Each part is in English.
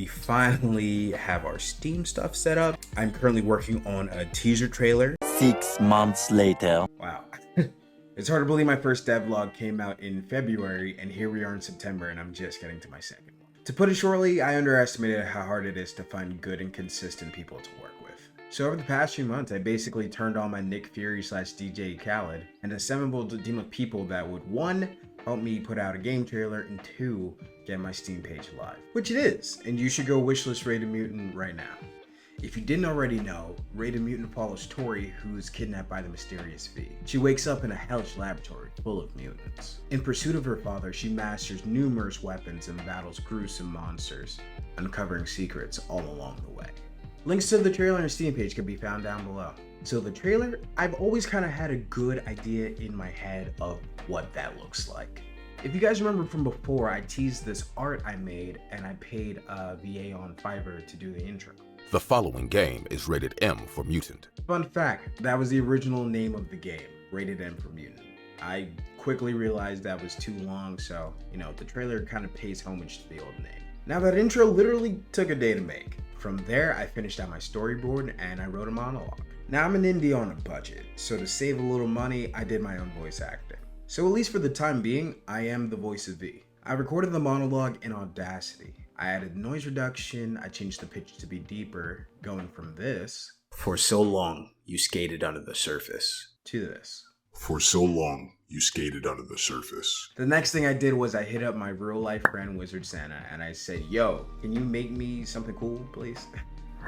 we finally have our Steam stuff set up. I'm currently working on a teaser trailer. 6 months later. Wow. It's hard to believe my first devlog came out in February, and here we are in September, and I'm just getting to my second one. To put it shortly, I underestimated how hard it is to find good and consistent people to work with. So over the past few months, I basically turned on my Nick Fury / DJ Khaled and assembled a team of people that would 1, help me put out a game trailer, and 2, get my Steam page live. Which it is, and you should go wishlist Rated Mutant right now. If you didn't already know, Rated Mutant follows Tori, who's kidnapped by the mysterious V. She wakes up in a hellish laboratory full of mutants. In pursuit of her father, she masters numerous weapons and battles gruesome monsters, uncovering secrets all along the way. Links to the trailer and Steam page can be found down below. So the trailer, I've always kind of had a good idea in my head of what that looks like. If you guys remember from before, I teased this art I made and I paid a VA on Fiverr to do the intro. The following game is rated M for Mutant. Fun fact, that was the original name of the game, Rated M for Mutant. I quickly realized that was too long, so, the trailer kind of pays homage to the old name. Now that intro literally took a day to make. From there, I finished out my storyboard and I wrote a monologue. Now I'm an indie on a budget, so to save a little money, I did my own voice acting. So at least for the time being, I am the voice of V. I recorded the monologue in Audacity. I added noise reduction, I changed the pitch to be deeper, going from this, "For so long, you skated under the surface," to this, "For so long, you skated under the surface." The next thing I did was I hit up my real life friend Wizard Santa and I said, "Yo, can you make me something cool, please?"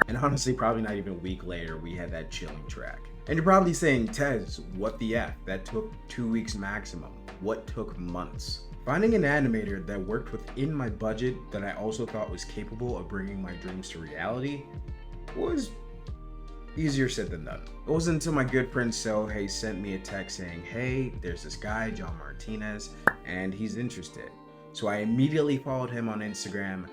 And honestly, probably not even a week later, we had that chilling track. And you're probably saying, "Tez, what the F? That took 2 weeks maximum. What took months?" Finding an animator that worked within my budget that I also thought was capable of bringing my dreams to reality was easier said than done. It wasn't until my good friend Sohei sent me a text saying, "Hey, there's this guy, John Martinez, and he's interested." So I immediately followed him on Instagram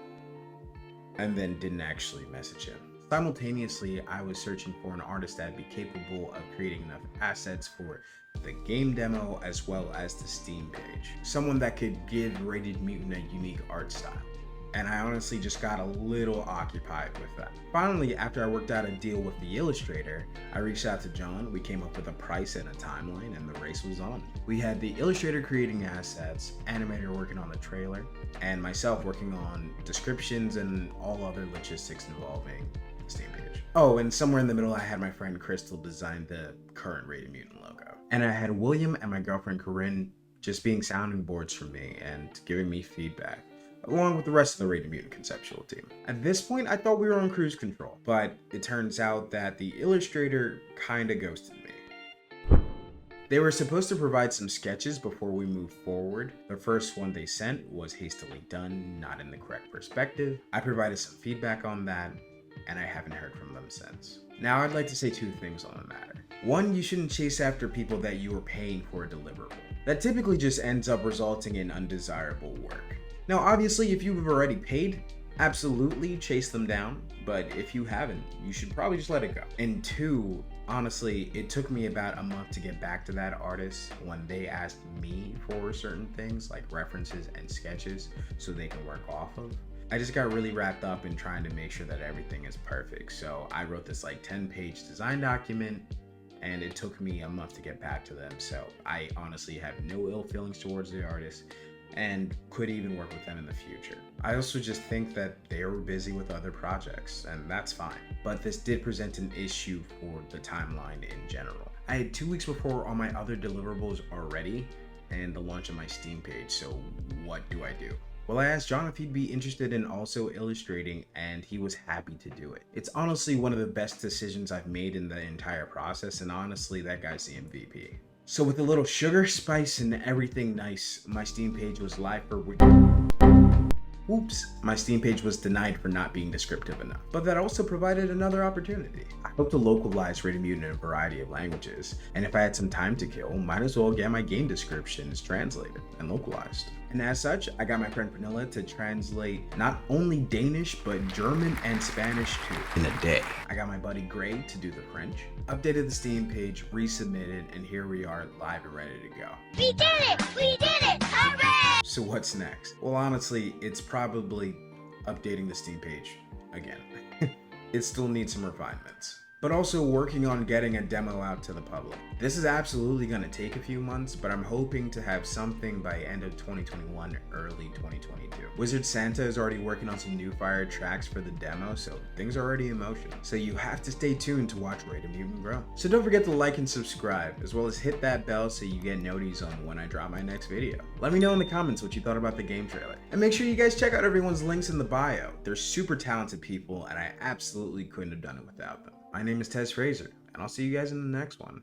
and then didn't actually message him. Simultaneously, I was searching for an artist that would be capable of creating enough assets for the game demo as well as the Steam page. Someone that could give Rated Mutant a unique art style. And I honestly just got a little occupied with that. Finally, after I worked out a deal with the illustrator, I reached out to John, we came up with a price and a timeline, and the race was on. We had the illustrator creating assets, Animator working on the trailer, and myself working on descriptions and all other logistics involving the Steam page. Oh, and somewhere in the middle I had my friend Crystal design the current Rated Mutant logo. And I had William and my girlfriend Corinne just being sounding boards for me and giving me feedback, along with the rest of the Rated Mutant conceptual team. At this point, I thought we were on cruise control, but it turns out that the illustrator kinda ghosted me. They were supposed to provide some sketches before we moved forward. The first one they sent was hastily done, not in the correct perspective. I provided some feedback on that, and I haven't heard from them since. Now I'd like to say 2 things on the matter. 1, you shouldn't chase after people that you are paying for a deliverable. That typically just ends up resulting in undesirable work. Now obviously if you've already paid, absolutely chase them down, but if you haven't, you should probably just let it go. And 2, honestly, it took me about a month to get back to that artist when they asked me for certain things like references and sketches so they can work off of. I just got really wrapped up in trying to make sure that everything is perfect. So I wrote this 10-page design document and it took me a month to get back to them. So I honestly have no ill feelings towards the artist and could even work with them in the future. I also just think that they were busy with other projects, and that's fine. But this did present an issue for the timeline in general. I had 2 weeks before all my other deliverables are ready and the launch of my Steam page, so what do I do? Well, I asked John if he'd be interested in also illustrating, and he was happy to do it. It's honestly one of the best decisions I've made in the entire process, and honestly, that guy's the MVP. So with a little sugar, spice, and everything nice, my Steam page was live for Oops, my Steam page was denied for not being descriptive enough. But that also provided another opportunity. I hope to localize Rated Mutant in a variety of languages, and if I had some time to kill, might as well get my game descriptions translated and localized. And as such, I got my friend Pernilla to translate not only Danish, but German and Spanish too, in a day. I got my buddy Gray to do the French, updated the Steam page, resubmitted, and here we are live and ready to go. We did it! We did it! Hooray! So what's next? Well, honestly, it's probably updating the Steam page again. It still needs some refinements. But also working on getting a demo out to the public. This is absolutely going to take a few months, but I'm hoping to have something by end of 2021, early 2022. Wizard Santa is already working on some new fire tracks for the demo, so things are already in motion. So you have to stay tuned to watch Raid a Mutant grow. So don't forget to like and subscribe, as well as hit that bell so you get noties on when I drop my next video. Let me know in the comments what you thought about the game trailer. And make sure you guys check out everyone's links in the bio. They're super talented people, and I absolutely couldn't have done it without them. My name is Fraser, and I'll see you guys in the next one.